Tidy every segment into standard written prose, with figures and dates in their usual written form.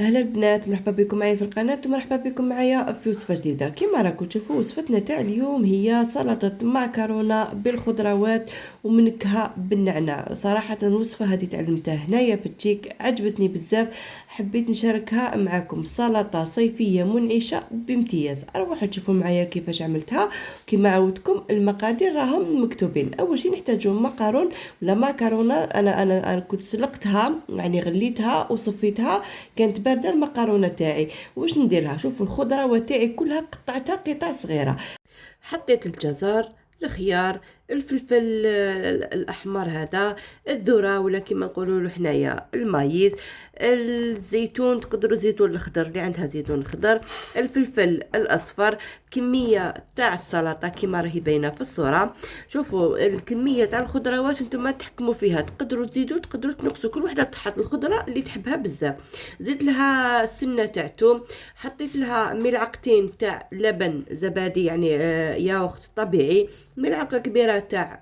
اهلا البنات، مرحبا بكم معايا في القناه ومرحبا بكم معايا في وصفه جديده. كما راكم تشوفوا وصفتنا تاع اليوم هي سلطه معكرونه بالخضروات ومنكهه بالنعناع. صراحه الوصفه هذه تعلمتها هنايا في التيك، عجبتني بزاف، حبيت نشاركها معكم. سلطه صيفيه منعشه بامتياز. روحوا تشوفوا معايا كيفاش عملتها. كما عودتكم المقادير راهم مكتوبين. اول شيء نحتاجوا مقارون ولا مكرونه. انا كنت سلقتها، يعني غليتها وصفيتها، كانت بارده المقارونه تاعي. واش نديرها؟ شوفوا الخضروات تاعي كلها قطعتها قطع صغيره. حطيت الجزر، الخيار، الفلفل الاحمر هذا، الذره ولا كما نقولوا له حنايا المايز، الزيتون، تقدروا زيتون الخضر اللي عندها زيتون خضر، الفلفل الاصفر، كميه تاع السلطه كما راهي باينه في الصوره. شوفوا الكميه تاع الخضروات نتوما تحكموا فيها، تقدروا تزيدوا تقدروا تنقصوا، كل وحده تحط الخضره اللي تحبها بزاف. زدت لها سنه تاع توم، حطيت لها ملعقتين تاع لبن زبادي، يعني ياغورت طبيعي، ملعقه كبيره تاع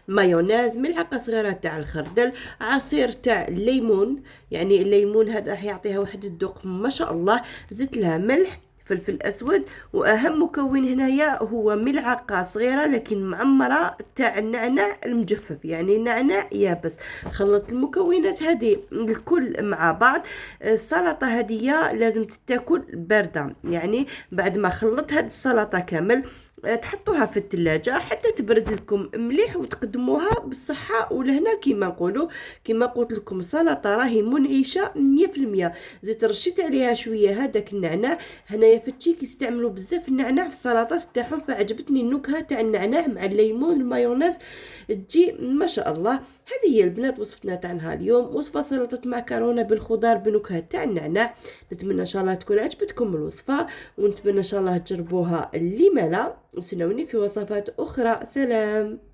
مايونيز، ملعقه صغيره تاع الخردل، عصير تاع الليمون، يعني الليمون هذا راح يعطيها واحد الذوق ما شاء الله. زدت لها ملح، فلفل اسود، واهم مكون هنايا هو ملعقه صغيره لكن معمره تاع النعناع المجفف، يعني نعناع يابس. خلطت المكونات هذه الكل مع بعض. السلطه هذه لازم تتاكل بارده، يعني بعد ما خلطت هذه السلطه كامل تحطوها في الثلاجة حتى تبرد لكم مليح وتقدموها بالصحة والهنا. كما قلت لكم سلطة راهي منعشة 100%. زيت رشيت عليها شوية هذاك النعناع. هنايا في التشيك يستعملوا بزاف النعناع في السلطات تاعهم، فعجبتني النكهة تاع النعناع مع الليمون المايونيز، تجي ما شاء الله. هذه هي البنات وصفتنا تاعنا اليوم، وصفة سلطة معكرونة بالخضار بنكهة تاع النعناع. نتمنى ان شاء الله تكون عجبتكم الوصفة، ونتمنى ان شاء الله تجربوها اللي ملا، وسنوني في وصفات اخرى. سلام.